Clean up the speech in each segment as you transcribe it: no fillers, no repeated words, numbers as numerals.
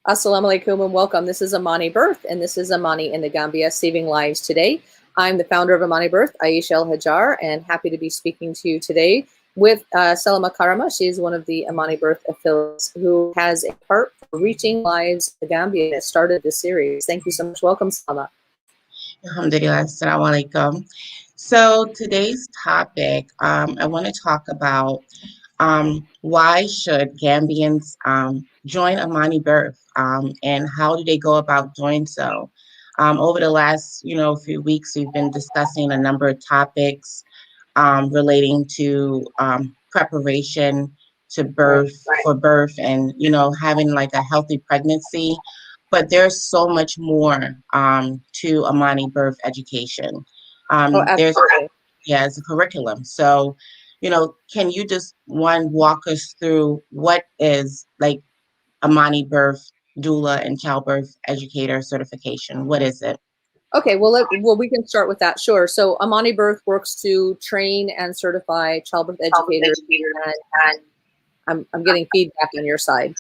Assalamu alaikum and welcome. This is Amani Birth, and this is Amani in the Gambia, saving lives today. I'm the founder of AMANI Birth, Aisha El-Hajar, and happy to be speaking to you today with Salama Karama. She's one of the AMANI Birth affiliates who has a heart for reaching lives in the Gambia that started this series. Thank you so much. Welcome, Salama. Alhamdulillah, assalamu alaikum. So today's topic, I want to talk about why should Gambians join Amani Birth, and how do they go about doing so? Over the last, few weeks, we've been discussing a number of topics relating to preparation to birth, for birth, and having like a healthy pregnancy. But there's so much more to Amani Birth education. There's Absolutely. Yeah, it's a curriculum. So, can you just walk us through what is like Amani Birth doula and childbirth educator certification? What is it? Okay, well, we can start with that. Sure. So Amani Birth works to train and certify childbirth educators, and I'm getting feedback on your side.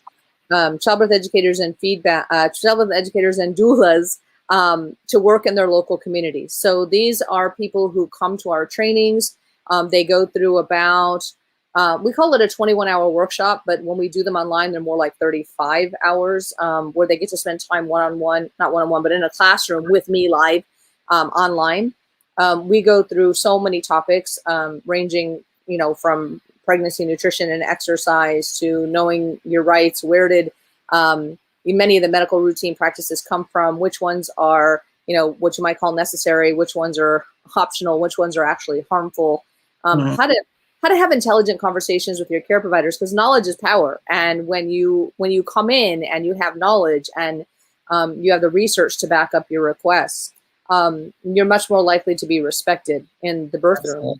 Childbirth educators and childbirth educators and doulas to work in their local communities. So these are people who come to our trainings. They go through about, we call it a 21-hour workshop, but when we do them online, they're more like 35 hours where they get to spend time one-on-one, not one-on-one, but in a classroom with me live online. We go through so many topics ranging, from pregnancy, nutrition, and exercise to knowing your rights. Where did many of the medical routine practices come from? Which ones are, what you might call necessary? Which ones are optional? Which ones are actually harmful? How to have intelligent conversations with your care providers, because knowledge is power. And when you come in and you have knowledge and you have the research to back up your requests, you're much more likely to be respected in the birth room.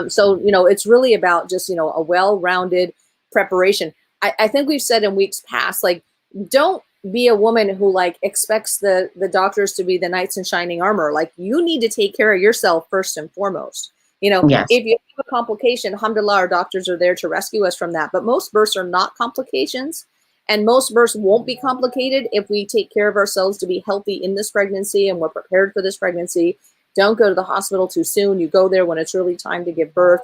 So, it's really about just, a well-rounded preparation. I think we've said in weeks past, like, don't be a woman who expects the doctors to be the knights in shining armor. Like, you need to take care of yourself first and foremost. Yes. If you have a complication, alhamdulillah, our doctors are there to rescue us from that. But most births are not complications, and most births won't be complicated if we take care of ourselves to be healthy in this pregnancy and we're prepared for this pregnancy. Don't go to the hospital too soon. You go there when it's really time to give birth.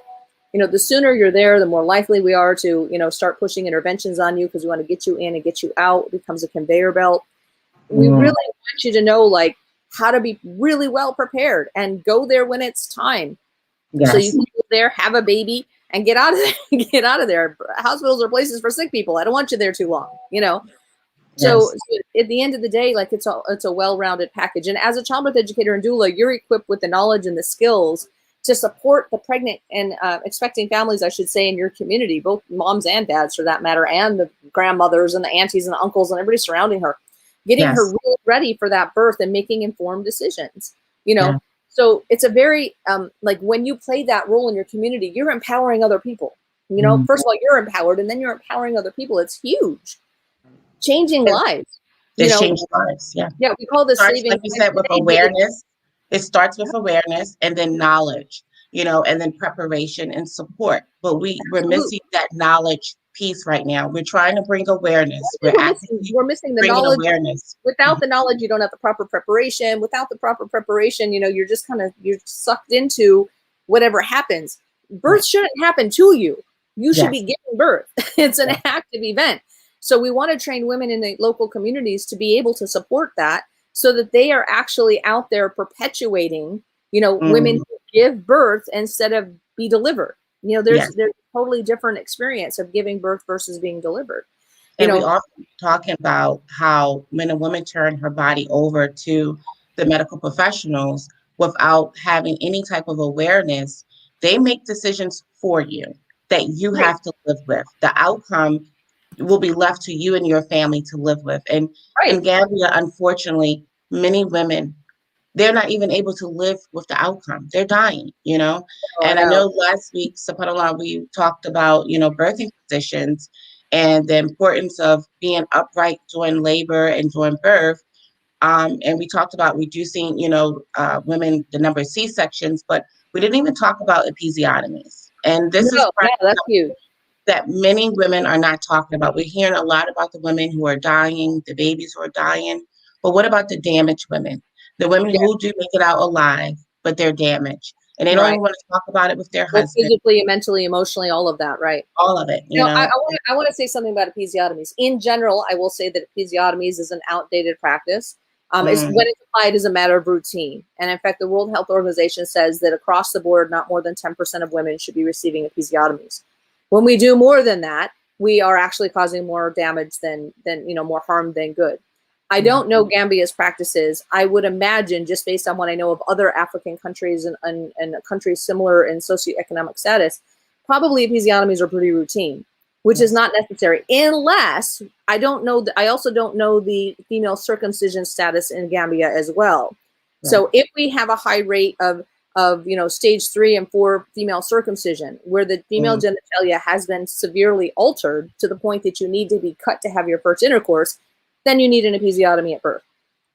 The sooner you're there, the more likely we are to, start pushing interventions on you because we want to get you in and get you out. It becomes a conveyor belt. We really want you to know, how to be really well prepared and go there when it's time. Yes. So you can go there, have a baby, and get out of there. Get out of there. Hospitals are places for sick people. I don't want you there too long, So at the end of the day, it's a well-rounded package. And as a childbirth educator and doula, you're equipped with the knowledge and the skills to support the pregnant and expecting families, I should say, in your community, both moms and dads for that matter, and the grandmothers and the aunties and the uncles and everybody surrounding her, getting her really ready for that birth and making informed decisions, So it's a very, when you play that role in your community, you're empowering other people. First of all, you're empowered, and then you're empowering other people. It's huge. Changing lives. It's changing lives. Yeah. Yeah, we call this saving. Like you said, with awareness. It starts with awareness and then knowledge, and then preparation and support. But we're missing that knowledge piece right now. We're trying to bring awareness. We're missing the knowledge. Awareness. Without the knowledge, you don't have the proper preparation. Without the proper preparation, you're just you're sucked into whatever happens. Birth shouldn't happen to you. You should be giving birth. It's an active event. So we want to train women in the local communities to be able to support that so that they are actually out there perpetuating, women who give birth instead of be delivered. There's a totally different experience of giving birth versus being delivered. And we often talking about how when a woman turns her body over to the medical professionals without having any type of awareness, they make decisions for you that you have to live with. The outcome will be left to you and your family to live with. And in Gambia, unfortunately, many women, they're not even able to live with the outcome. They're dying, And I know last week, subhanAllah, we talked about, birthing positions and the importance of being upright during labor and during birth. And we talked about reducing, women, the number of C-sections, but we didn't even talk about episiotomies. And this is that's huge. that many women are not talking about. We're hearing a lot about the women who are dying, the babies who are dying, but what about the damaged women? The women Yeah. who do make it out alive, but they're damaged. And they don't even want to talk about it with their Well, husband. physically, mentally, emotionally, all of that, right? All of it, you know. I want to say something about episiotomies. In general, I will say that episiotomies is an outdated practice. It's when it's applied as a matter of routine. And in fact, the World Health Organization says that across the board, not more than 10% of women should be receiving episiotomies. When we do more than that, we are actually causing more damage than more harm than good. I don't know Gambia's practices. I would imagine, just based on what I know of other African countries and countries similar in socioeconomic status, probably episiotomies are pretty routine, which is not necessary unless I don't know. I also don't know the female circumcision status in Gambia as well. Right. So if we have a high rate of stage 3 and 4 female circumcision, where the female genitalia has been severely altered to the point that you need to be cut to have your first intercourse, then you need an episiotomy at birth.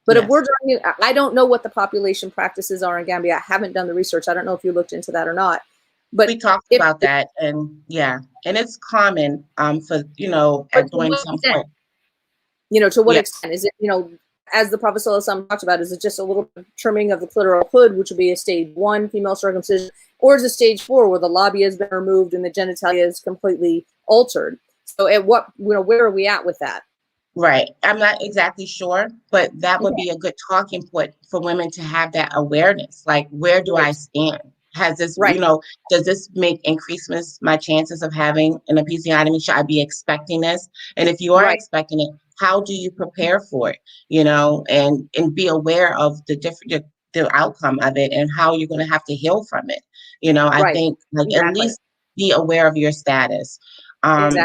But if we're talking, I don't know what the population practices are in Gambia. I haven't done the research. I don't know if you looked into that or not. But we talked about that, and it's common for at doing some point. To what extent is it? As the Prophet ﷺ talked about, is it just a little bit of trimming of the clitoral hood, which would be a stage 1 female circumcision, or is it stage 4 where the labia has been removed and the genitalia is completely altered? So at what where are we at with that? Right. I'm not exactly sure, but that would be a good talking point for women to have that awareness. Like, where do I stand? Has this, does this increase my chances of having an episiotomy? Should I be expecting this? And if you are expecting it, how do you prepare for it? And be aware of the outcome of it and how you're going to have to heal from it. I think at least be aware of your status. And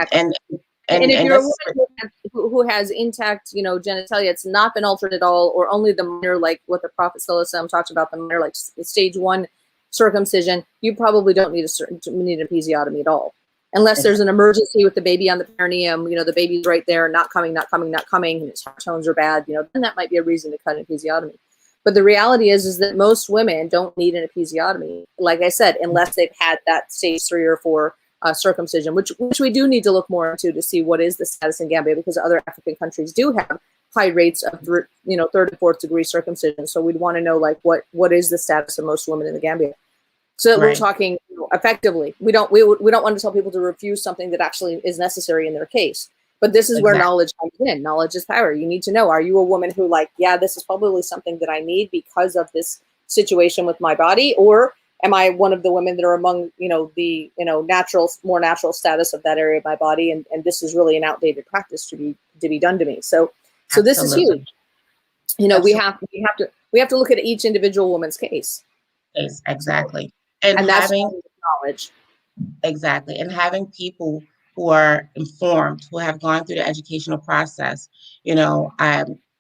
if you're a woman who has intact, genitalia, it's not been altered at all, or only the minor, like what the Prophet ﷺ talked about, the minor, like stage 1 circumcision, you probably don't need an episiotomy at all, unless there's an emergency with the baby on the perineum. The baby's right there, not coming, and his heart tones are bad. Then that might be a reason to cut an episiotomy. But the reality is that most women don't need an episiotomy, like I said, unless they've had that stage 3 or 4. Circumcision, which we do need to look more into to see what is the status in Gambia, because other African countries do have high rates of 3rd and 4th degree circumcision. So we'd want to know what is the status of most women in the Gambia, so that we're talking effectively. We don't want to tell people to refuse something that actually is necessary in their case. But this is where knowledge comes in. Knowledge is power. You need to know: are you a woman who this is probably something that I need because of this situation with my body, or am I one of the women that are among, the, more natural status of that area of my body, and this is really an outdated practice to be done to me. So this is huge. We have to look at each individual woman's case. Exactly. And that's knowledge. Exactly. And having people who are informed, who have gone through the educational process. When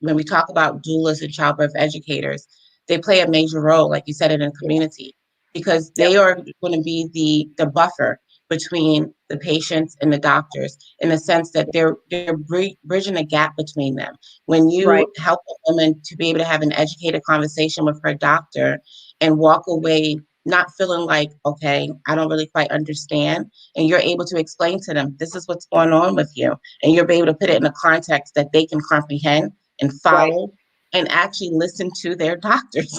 we talk about doulas and childbirth educators, they play a major role, like you said, in a community. Because they are going to be the buffer between the patients and the doctors, in the sense that they're bridging a gap between them. When you help a woman to be able to have an educated conversation with her doctor and walk away not feeling like, okay, I don't really quite understand, and you're able to explain to them, this is what's going on with you, and you're able to put it in a context that they can comprehend and follow. And actually listen to their doctors,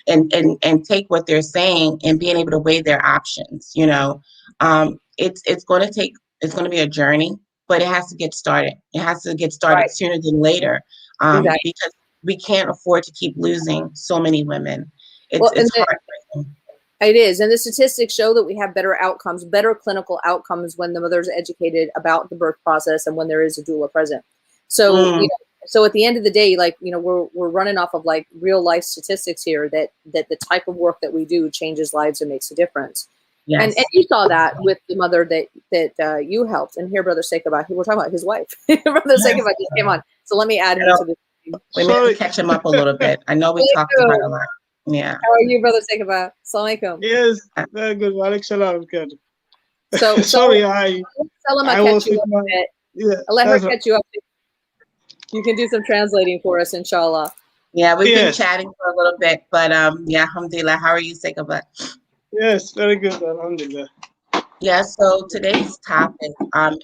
and take what they're saying and being able to weigh their options. It's going to be a journey, but it has to get started. It has to get started sooner than later, because we can't afford to keep losing so many women. It's heartbreaking. It is, and the statistics show that we have better outcomes, better clinical outcomes when the mother's educated about the birth process and when there is a doula present. So. So at the end of the day, we're running off of real life statistics here that the type of work that we do changes lives and makes a difference. Yes. And you saw that with the mother that you helped. And here, Brother Sekaba, we're talking about his wife. Brother Sekaba just came on. So let me add him to this. We need to catch him up a little bit. I know we talked about a lot. Yeah. How are you, Brother Sekaba? Assalamu alaikum. Yes, very good. Walaikum salam. So sorry, I was with my, let her catch you up. You can do some translating for us, inshallah. Yeah, we've been chatting for a little bit, but alhamdulillah. How are you, Sekaba? Yes, very good, alhamdulillah. Yeah, so today's topic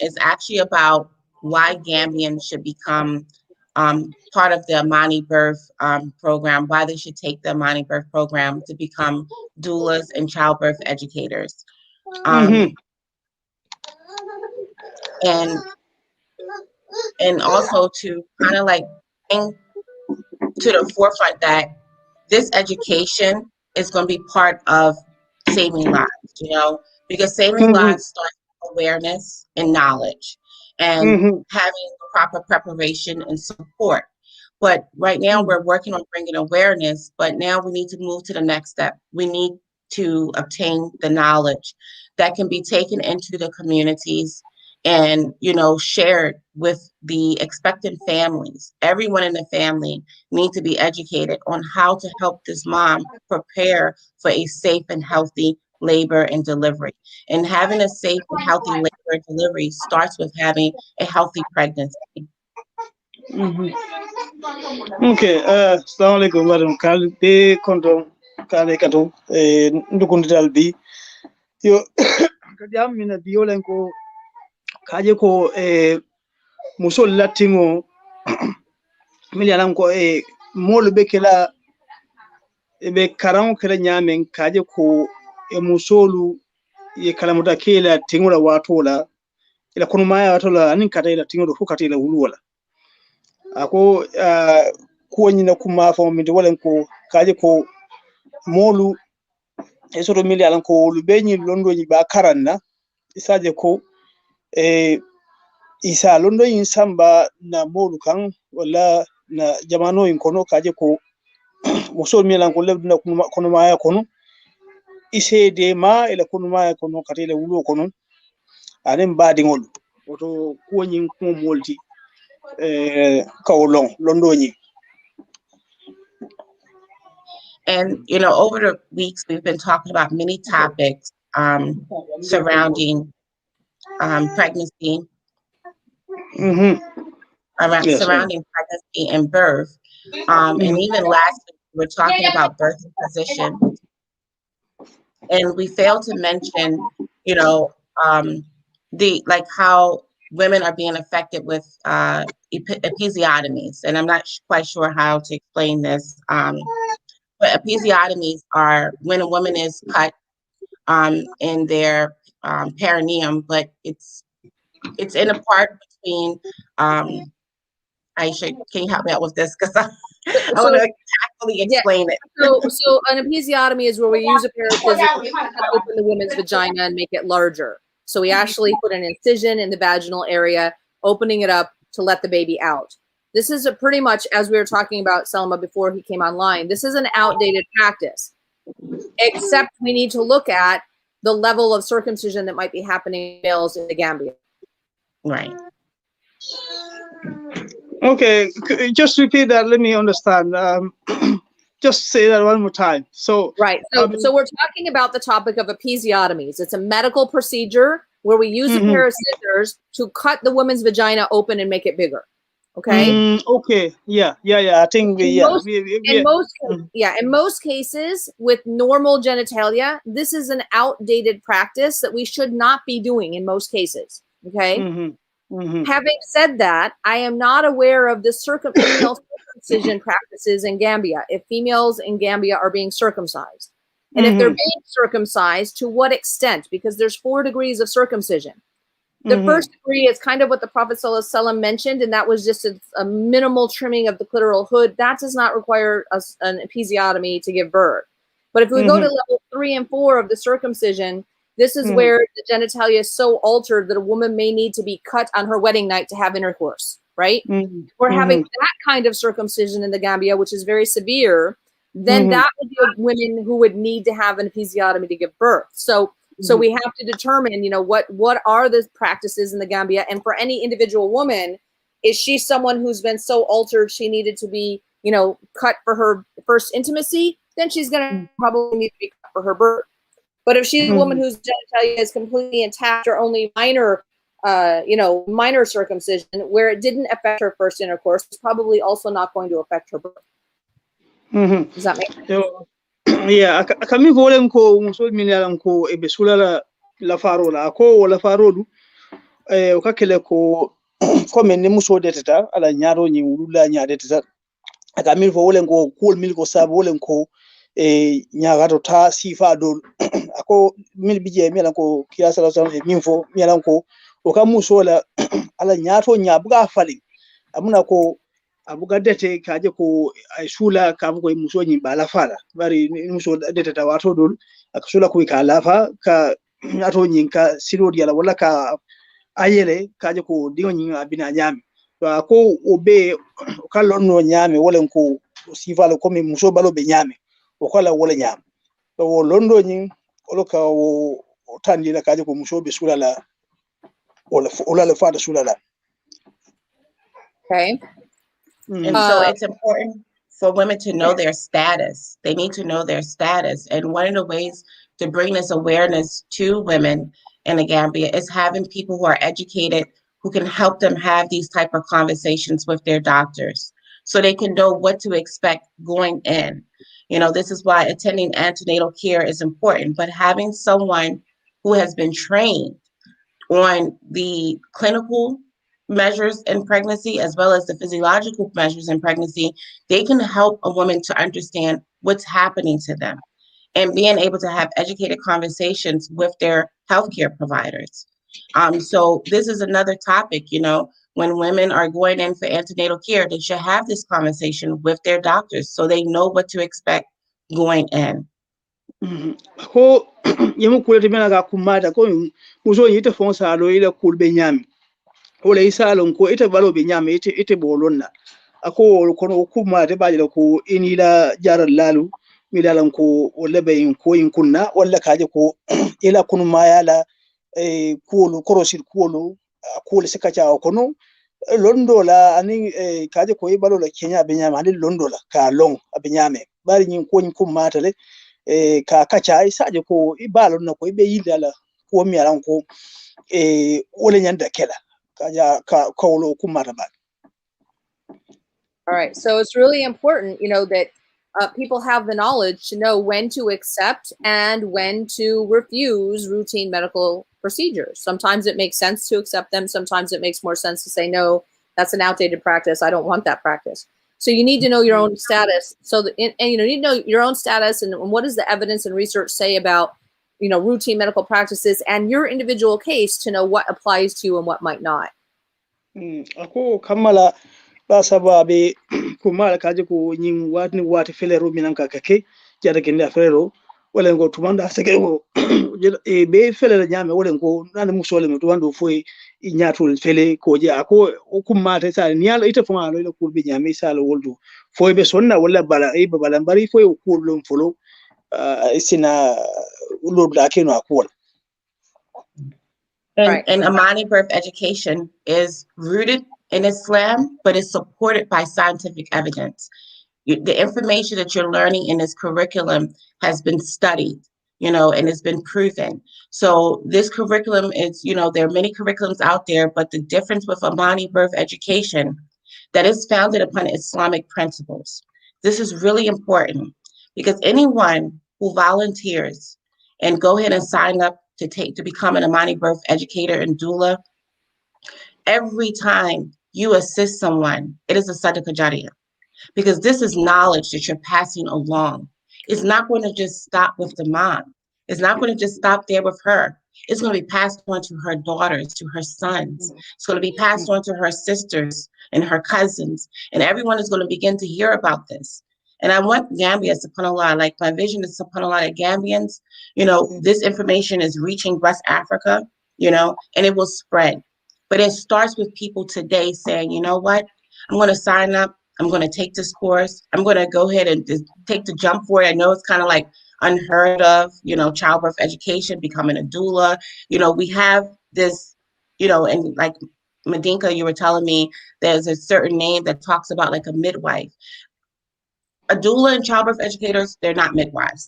is actually about why Gambians should become part of the AMANI Birth program, why they should take the AMANI Birth program to become doulas and childbirth educators. Mm-hmm. And also to kind of like bring to the forefront that this education is going to be part of saving lives, because saving Mm-hmm. lives starts with awareness and knowledge and Mm-hmm. having the proper preparation and support. But right now we're working on bringing awareness, but now we need to move to the next step. We need to obtain the knowledge that can be taken into the communities and, shared with the expectant families. Everyone in the family need to be educated on how to help this mom prepare for a safe and healthy labor and delivery. And having a safe and healthy labor and delivery starts with having a healthy pregnancy. Okay, assalamu alaikum madam kal be konto kale kato ndukundal bi yo kadi amina bi yolen ko kaje ko musol latimo mili alan ko molu be kala be karan kala nyamen kaje ko musolu ye kala muta kela tingola watola ila kono maya watola anin kata ila tingola fukata ila wuluwala ako ko nyina kuma fa mi walen ko kaje ko molu e soto mili alan ko lu be nyi londo nyi ba karanna isaje ko isa londo yin samba na molu kan wala na jamano yin kono kaje ko muso mili alan ko lebna kono maya kono ise de ma ila kono maya kono katele wulo kono anen badingol oto ko nyin ko molti kawlong londo nyi. And, over the weeks, we've been talking about many topics surrounding pregnancy, Yes, surrounding pregnancy and birth. And even last week, we were talking about birthing position. And we failed to mention, how women are being affected with episiotomies. And I'm not quite sure how to explain this. But episiotomies are when a woman is cut in their perineum, but it's in a part between. Aisha, can you help me out with this? Because I want to actually explain it. So an episiotomy is where we use a pair of scissors to cut open the woman's vagina and make it larger. So we actually put an incision in the vaginal area, opening it up to let the baby out. This is pretty much, as we were talking about Selma before he came online, this is an outdated practice, except we need to look at the level of circumcision that might be happening in males in the Gambia. Right. Okay, just repeat that. Let me understand. Just say that one more time. So right. So we're talking about the topic of episiotomies. It's a medical procedure where we use a pair of scissors to cut the woman's vagina open and make it bigger. Okay. Okay. Yeah. I think in most cases with normal genitalia, this is an outdated practice that we should not be doing in most cases. Okay. Having said that, I am not aware of the female circumcision practices in Gambia. If females in Gambia are being circumcised, and if they're being circumcised, to what extent? Because there's 4 degrees of circumcision. The first degree is kind of what the Prophet ﷺ mentioned, and that was just a minimal trimming of the clitoral hood. That does not require an episiotomy to give birth. But if we go to level 3 and 4 of the circumcision, this is where the genitalia is so altered that a woman may need to be cut on her wedding night to have intercourse, right? We're having that kind of circumcision in the Gambia, which is very severe. Then that would be women who would need to have an episiotomy to give birth. So we have to determine, what are the practices in the Gambia? And for any individual woman, is she someone who's been so altered she needed to be, cut for her first intimacy? Then she's going to probably need to be cut for her birth. But if she's a woman whose genitalia is completely intact or only minor, minor circumcision where it didn't affect her first intercourse, it's probably also not going to affect her birth. Does that make sense? Yeah, kami volen ko musol minalan ko e be sulala la faro la ko wala faro du o ka kele ko ko men ni muso deteta ala nyaaro nyi wulula nyaade teta aka mil fo wolen ko kul mil ko sab wolen ko nyaagato ta sifa dol ako mil bije mi lan ko kiyasa la son min fo mi lan ko o ka muso la ala nyaato nyaabuga fali amuna ko abuga dete kaje ko ay sula ka ko muso nyi bala fala bari muso dete ta wato dol aka sula ko ka lafa ka nyaato nyi ka silo diala wala ka ayele kaje ko digo nyi abina nyami to ko obe ka lonno nyami wala ko sifala ko mi muso balo be nyami o kala wala nyam to londo nyi olo ka o tandila kaje ko muso be sula la wala la fada sula la. Okay. And so it's important for women to know their status. They need to know their status. And one of the ways to bring this awareness to women in the Gambia is having people who are educated who can help them have these type of conversations with their doctors so they can know what to expect going in. You know, this is why attending antenatal care is important, but having someone who has been trained on the clinical measures in pregnancy as well as the physiological measures in pregnancy, they can help a woman to understand what's happening to them and being able to have educated conversations with their healthcare providers. So this is another topic, you know, when women are going in for antenatal care, they should have this conversation with their doctors so they know what to expect going in. Ko yemu kulete mena ga kumada ko muso yite fonsa lo ile kulbe nyami wala isalo ko ite balo be nyami ite bolonna ako kono kuma de baje ko inila jaral lalu midalan ko wala be ko in kunna wala kaje ko ila kunu mayala kuolo korosil kuolo kuolo sikacha kono londo la ani kaje ko ibalo la Kenya be nyama ani londo la ka long abinyame bari nyin ko kuma tale ka kacha isaje ko ibalo na ko ibe yidala ko mi aran ko wala nyanda kela ka ko kuma ba. All right. So it's really important, you know, that people have the knowledge to know when to accept and when to refuse routine medical procedures. Sometimes it makes sense to accept them. Sometimes it makes more sense to say, no, that's an outdated practice. I don't want that practice. So you need to know your own status. So that, and you know, you need to know your own status and what does the evidence and research say about, you know, routine medical practices and your individual case to know what applies to you and what might not. Ako kamala ba sababe kuma kaje ko nyin wati felero minanka kake jada kende felero wala ngo tumanda sege ko be felero nyame wala ngo nan musole me tumando foi nyatul fele ko je ako kuma ta sa ni ala ita fuma lo ko be nyame sala woldo foi be sonna wala bala be bala bari foi ko lon folo sina lo da keno akol. And AMANI Birth education is rooted in Islam, but is supported by scientific evidence. The information that you're learning in this curriculum has been studied, you know, and it's been proven. So this curriculum is, you know, there are many curriculums out there, but the difference with AMANI Birth education, that is founded upon Islamic principles. This is really important because anyone who volunteers and go ahead and sign up to become an AMANI Birth educator and doula, every time you assist someone, it is a sadaqah jariyah, because this is knowledge that you're passing along. It's not going to just stop with the mom. It's not going to just stop there with her. It's going to be passed on to her daughters, to her sons. It's going to be passed on to her sisters and her cousins, and everyone is going to begin to hear about this. And I want Gambia, subhanAllah, like my vision is subhanAllah that Gambians, you know, this information is reaching West Africa, you know, and it will spread. But it starts with people today saying, you know what, I'm going to sign up. I'm going to take this course. I'm going to go ahead and take the jump for it. I know it's kind of like unheard of, you know, childbirth education, becoming a doula. You know, we have this, you know, and like Madinka, you were telling me there's a certain name that talks about like a midwife. A doula and childbirth educators, they're not midwives.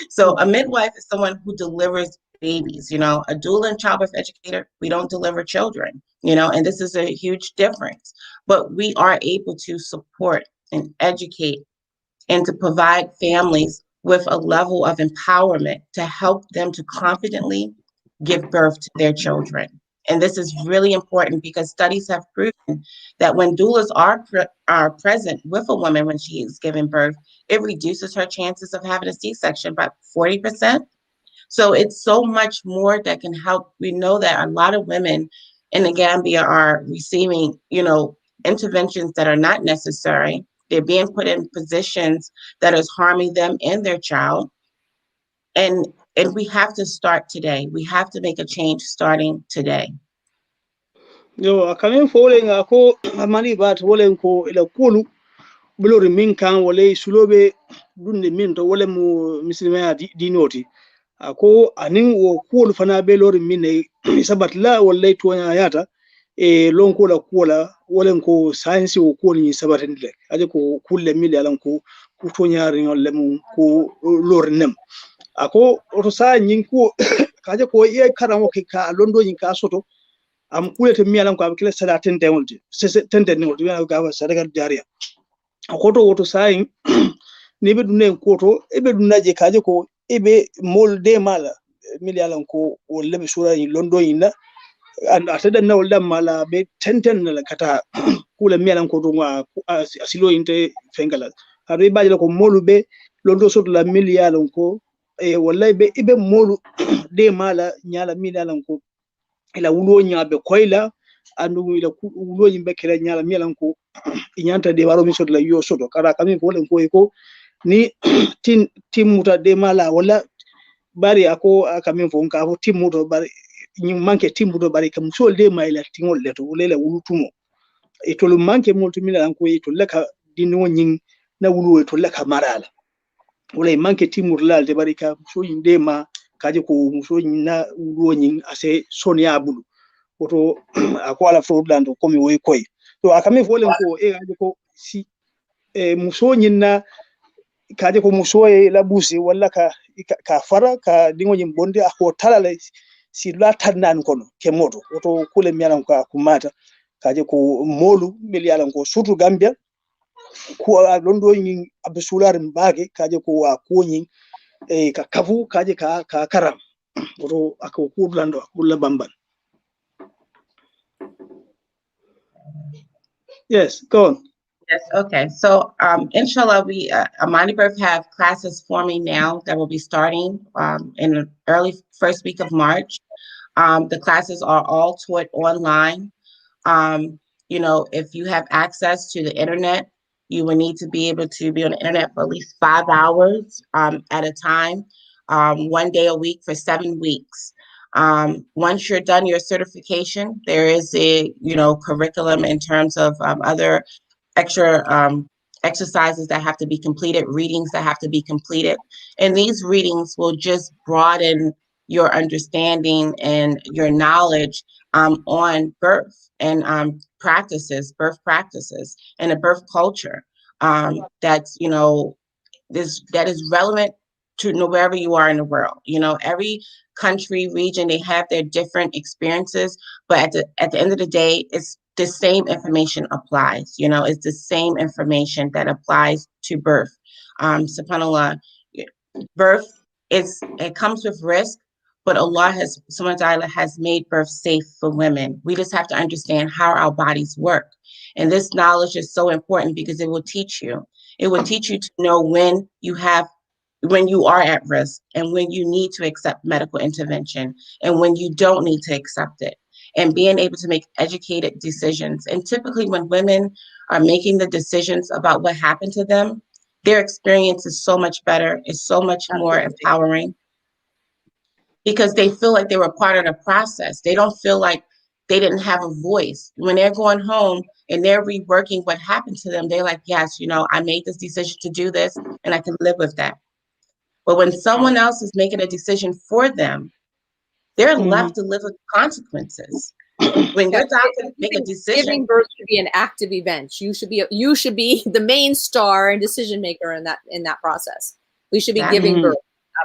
So a midwife is someone who delivers babies, you know. A doula and childbirth educator, we don't deliver children, you know, and this is a huge difference. But we are able to support and educate and to provide families with a level of empowerment to help them to confidently give birth to their children. And this is really important because studies have proven that when doulas are present with a woman when she is giving birth, it reduces her chances of having a C-section by 40%. So it's so much more that can help. We know that a lot of women in the Gambia are receiving, interventions that are not necessary. They're being put in positions that is harming them and their child. And we have to start today. We have to make a change starting today. Yo, akamin folen ako amani bat wolen ko ila kulu bulori min kan wole sulobe dunde min to wole mu misilima dinoti ako anin wo kulu fana be lori min ne sabat la wolle to yata e lon ko la kola wolen ko science wo ko ni sabatin le aje ko kulle mil yalan ko to nyaari ngol lemu ko lori nem ako to sa nyin ko kaje ko e karan wo ka londo nyin ka soto am kulete miyalan ko abikile sala tente wonti tente ni wonti ga sadaka jariya koto woto sayin ni be dunne koto e be dunnaje kaje ko e be molde mala miyalan ko wolle be sura ni londo yinna and atada na wolda mala be tenten la kata kula miyalan ko duma asilo inte fengala habe baje ko molube londo soto la miyalan ko e wallahi be ibe molu de mala nyala miyalan ko ila wulo nyabe koyla andu ila wulo yimbe kala nyala mielan ko inyanta de waro mi sodla yo sodo kara kami ko len ko ni timuta de mala wala bari ako kami fo nka fo timuto bari nyi manke timuto bari kam sol de mayla tingol leto wulela wulutumo e to lu manke multi milan ko e to laka dinno nyin na wulu to laka marala wala manke timuto la de bari ka so yinde ma kaje ko muso na wonyin ase sonia bulu oto ako ala fraudland ko mi woy koy to akami folen ko e kaje ko si muso nyinna kaje ko muso e la busi wala ka fara ka dingo nyim bonde ako talale si la tannan kono ke moto oto kule miyalan ko akumata kaje ko molu miliyalan ko surtout Gambia ko londo nyin absular mbage kaje ko akonyin ka kafu kaje ka karam oto ako kurlando kulla bamban. Yes, go on. Yes, okay. So inshallah, we AMANI Birth have classes forming now that will be starting in the early first week of March. The classes are all taught online. If you have access to the internet, you will need to be able to be on the internet for at least 5 hours at a time, 1 day a week for 7 weeks. Once you're done your certification, there is a curriculum in terms of other extra exercises that have to be completed, readings that have to be completed, and these readings will just broaden your understanding and your knowledge on birth and birth practices, and a birth culture that is relevant to wherever you are in the world. Every country, region, they have their different experiences, but at the end of the day, it's the same information applies. It's the same information that applies to birth. SubhanAllah, birth it comes with risk, but Allah has made birth safe for women. We just have to understand how our bodies work. And this knowledge is so important because it will teach you. It will teach you to know when you are at risk and when you need to accept medical intervention and when you don't need to accept it, and being able to make educated decisions. And typically when women are making the decisions about what happened to them, their experience is so much better, it's so much more empowering, because they feel like they were part of the process. They don't feel like they didn't have a voice. When they're going home and they're reworking what happened to them, they're like, yes, I made this decision to do this and I can live with that. But when someone else is making a decision for them, they're left to live with consequences. When your doctor make a decision, giving birth should be an active event. You should be the main star and decision maker in that process. We should be giving birth.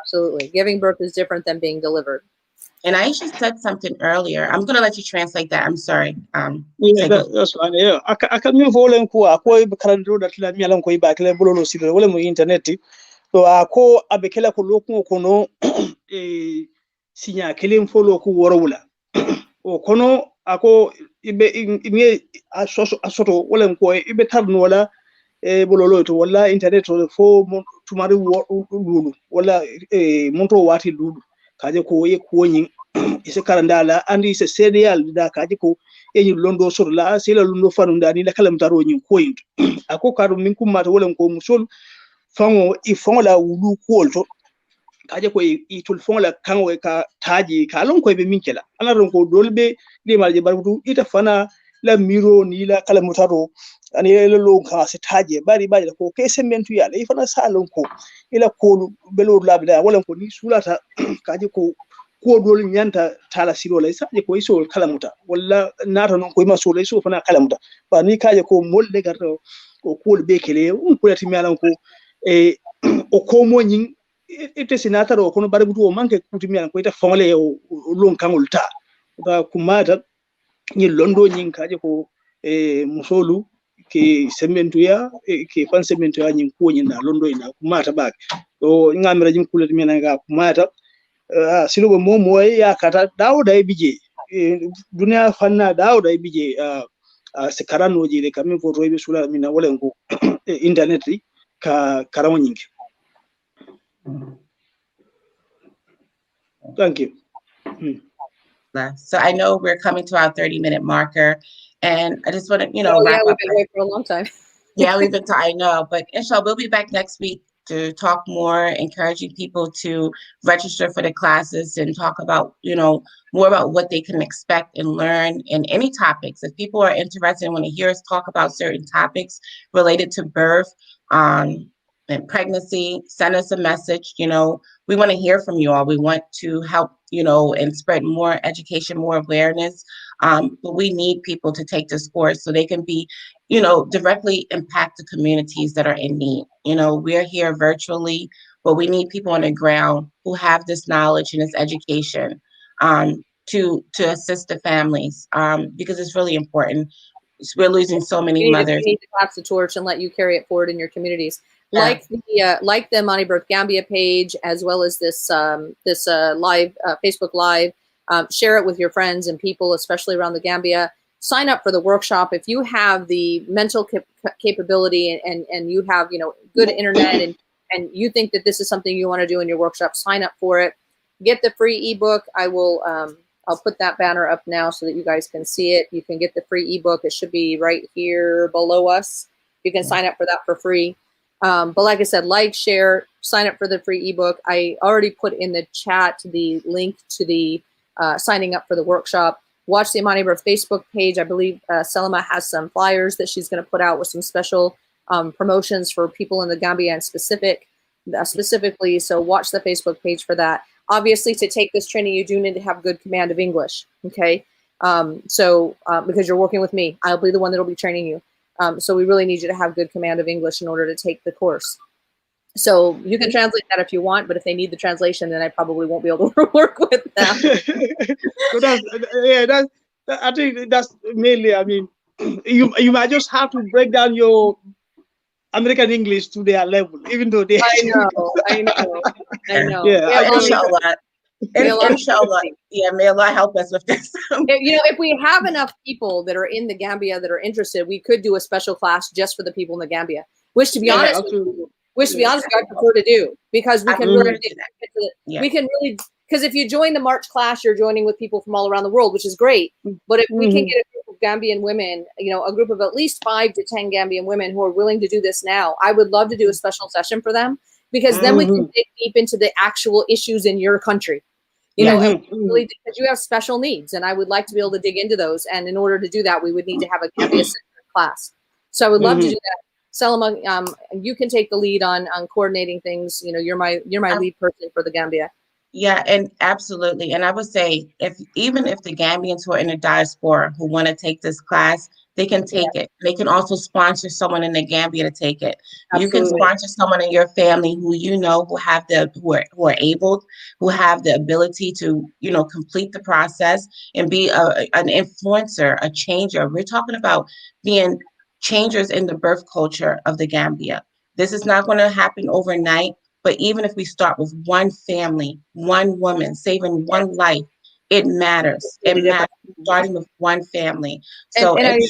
Absolutely, giving birth is different than being delivered. And Aisha said something earlier. I'm going to let you translate that. I'm sorry. That's fine. Yeah, I can move all in ko ako ibakaranto that la mialan ko ibakele bololo silo wala mo internet. So ako abekela ko lokun ko no sinya kelen folo ku worowula o kono ako ibe asoto wala ko ibe tarno wala bololo to wala internet to fo tumari lulu wala monto wati lulu kaje ko ye ko nyin ise karandala andi se serial da kaje ko e londo sur la sila londo fanu da ni la kalam taro nyin ko yin ako karu min kuma to wala ko musol fango i fango la wulu ko to kaje ko i tul fango la kango ka taji ka lon ko be minkela ana ron ko dolbe de malje barbutu ita fana la miro ni la kalam taro ani lo ka se taji bari ko ke sementu ya le fana salon ko ila ko belor labda wala ko ni sulata kaje ko dol nyanta tala siro lay saje ko iso kalamuta walla nata non ko ma so lay so fana kalamuta ba ni kaje ko molde garto ko be kele ko lati mialan ko o ko mo nyin ite sinata ro kono barbutu o manke kuti mialan ko ita fongle o lon kangol ta ba kumata ni londo nyin kaje ko musolu ke sementu ya ke fan sementu ya nyin ko nyin na londo ina kumata ba o ngamira jim kulati mialan ga kumata silugo momo ya kata dawda e bije dunia fanna dawda e bije se karanoji de kamin ko roybe sula mina wala ko internet ka karamo nyingi. Thank you. So I know we're coming to our 30-minute marker, and I just want to, wrap we've up. been away for a long time. Yeah, we've been I know, but inshallah, we'll be back next week to talk more, encouraging people to register for the classes and talk about, more about what they can expect and learn in any topics. If people are interested and want to hear us talk about certain topics related to birth, and pregnancy, send us a message. We want to hear from you all. We want to help, and spread more education, more awareness. But we need people to take this course so they can be, directly impact the communities that are in need. We're here virtually, but we need people on the ground who have this knowledge and this education to assist the families, because it's really important. We're losing so many mothers. We need to pass the torch and let you carry it forward in your communities. Yeah. Like the AMANI Birth Gambia page, as well as this live Facebook Live. Share it with your friends and people, especially around the Gambia. Sign up for the workshop if you have the mental capability and you have good internet and you think that this is something you want to do in your workshop. Sign up for it. Get the free ebook. I'll put that banner up now so that you guys can see it. You can get the free ebook. It should be right here below us. You can sign up for that for free. But like I said, share, sign up for the free ebook. I already put in the chat the link to the signing up for the workshop. Watch the AMANI Birth Facebook page. I believe Selma has some flyers that she's going to put out with some special promotions for people in the Gambia and specifically. So watch the Facebook page for that. Obviously, to take this training, you do need to have good command of English. Okay, because you're working with me, I'll be the one that will be training you. So we really need you to have good command of English in order to take the course. So you can translate that if you want, but if they need the translation, then I probably won't be able to work with them. So I think that's mainly. I mean, you might just have to break down your American English to their level, even though they. I know. Yeah, inshallah. Inshallah. Yeah, may Allah help us with this. If we have enough people that are in the Gambia that are interested, we could do a special class just for the people in the Gambia. Which, to be honest, I prefer to do, because we can really because if you join the March class, you're joining with people from all around the world, which is great. But if we can get a group of Gambian women, a group of at least 5 to 10 Gambian women who are willing to do this now, I would love to do a special session for them, because then we can dig deep into the actual issues in your country. Really, because you have special needs, and I would like to be able to dig into those. And in order to do that, we would need to have a Gambia-centered class. So I would love to do that. Selma, you can take the lead on coordinating things. You're my lead person for the Gambia. Yeah, and absolutely. And I would say, even if the Gambians who are in the diaspora who want to take this class, they can take it. They can also sponsor someone in the Gambia to take it. Absolutely. You can sponsor someone in your family who who have who are able, who have the ability to complete the process and be an influencer, a changer. We're talking about being changers in the birth culture of the Gambia. This is not going to happen overnight. But even if we start with one family, one woman, saving one life, it matters. It matters, starting with one family. So and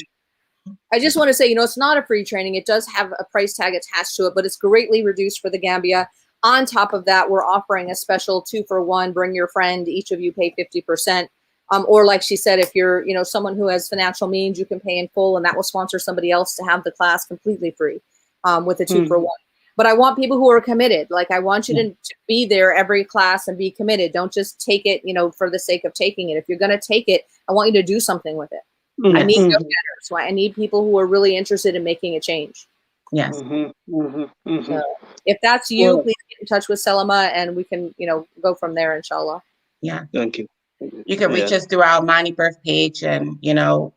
I just want to say, you know, it's not a free training. It does have a price tag attached to it, but it's greatly reduced for the Gambia. On top of that, we're offering a special 2-for-1, bring your friend, each of you pay 50%. Or like she said, if you're, you know, someone who has financial means, you can pay in full, and that will sponsor somebody else to have the class completely free with a 2-for-1. But I want people who are committed. Like, I want you to be there every class and be committed. Don't just take it, you know, for the sake of taking it. If you're going to take it, I want you to do something with it. I need go-getters. So I need people who are really interested in making a change. Yes. So if that's you, please get in touch with Selma, and we can, you know, go from there, inshallah. Yeah. Thank you. You can reach us through our AMANI Birth page, and, you know,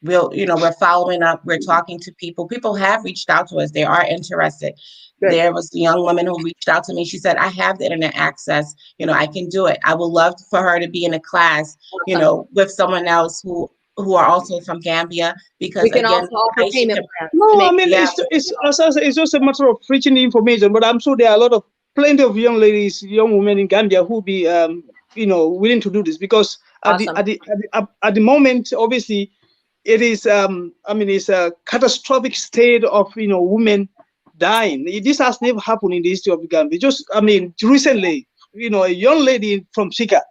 we're following up. We're talking to people. People have reached out to us. They are interested. Good. There was a young woman who reached out to me. She said, I have the internet access. You know, I can do it. I would love for her to be in a class, you know, with someone else who are also from Gambia, because we can again, also offer payment plans. No, I mean, it's just a matter of preaching the information, but I'm sure there are plenty of young ladies, young women in Gambia who be, you know, willing to do this, because at the moment, obviously, it is, I mean, it's a catastrophic state of, you know, women dying. This has never happened in the history of the Gambia. Just, I mean, recently, you know, a young lady from Sika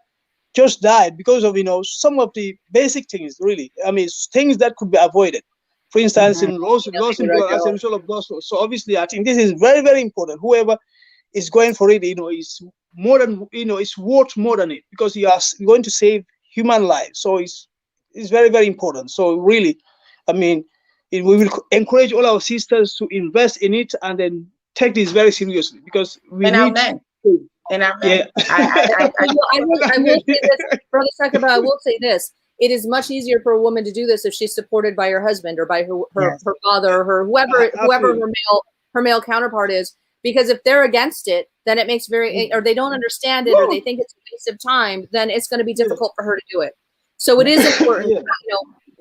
just died because of, you know, some of the basic things, really. I mean, things that could be avoided. For instance, in loss in blood as a result of blood loss. So obviously, I think this is very, very important. Whoever is going for it, you know, is more than, you know, it's worth more than it, because you are going to save human lives. So it's very, very important. So really, I mean, we will encourage all our sisters to invest in it, and then take this very seriously, because we need men. And I will say this, Brother Sakaba, I will say this. It is much easier for a woman to do this if she's supported by her husband, or by her father, or whoever her male counterpart is. Because if they're against it, then it makes or they don't understand it, or they think it's a waste of time, then it's going to be difficult for her to do it. So it is important,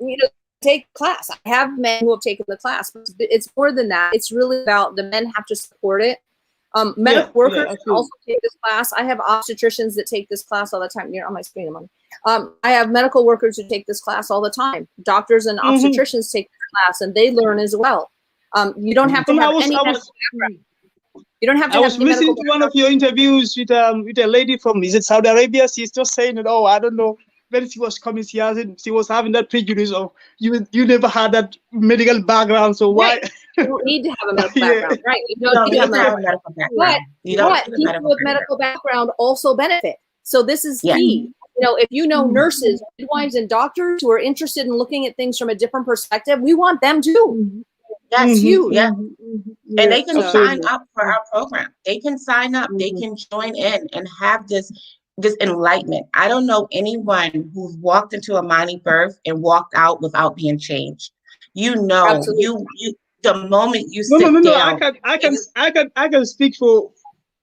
you know, take class. I have men who have taken the class, but it's more than that. It's really about the men have to support it. Medical workers also take this class. I have obstetricians that take this class all the time. You're on my screen, Amani. I have medical workers who take this class all the time. Doctors and obstetricians take this class, and they learn as well. You don't have to have any medical background. You don't have to. I was listening to one of your interviews with a lady from, is it Saudi Arabia? She's just saying that, oh, I don't know. When she was coming, she was having that prejudice of you never had that medical background, so why? Right. You don't need to have a medical background, right? You don't need to have a medical background. But people with medical background also benefit. So this is key. You know, if you know nurses, midwives, and doctors who are interested in looking at things from a different perspective, we want them too. That's huge. Yeah. And they can sign up for our program. They can sign up. They can join in and have this enlightenment. I don't know anyone who's walked into AMANI Birth and walked out without being changed. You know, you the moment you sit down. I can speak for,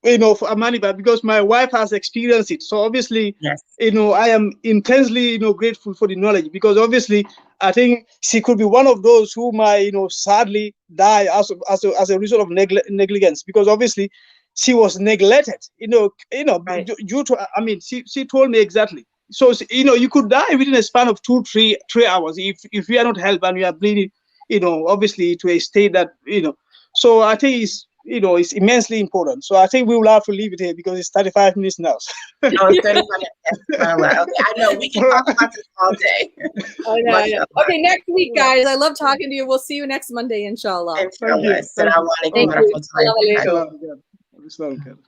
you know, for AMANI Birth, because my wife has experienced it. So obviously, you know, I am intensely, you know, grateful for the knowledge, because obviously I think she could be one of those who might, you know, sadly die as a result of negligence, because obviously she was neglected, due to, I mean, she told me exactly. So, you know, you could die within a span of 2-3 hours if you are not helped and you are bleeding, you know, obviously to a state that, you know. So I think it's immensely important. So I think we will have to leave it here, because it's 35 minutes now. No, it's 35 minutes. Okay, I know we can talk about this all day. I know. Okay, next week, guys. I love talking to you. We'll see you next Monday, inshallah. Inshallah. Thank you.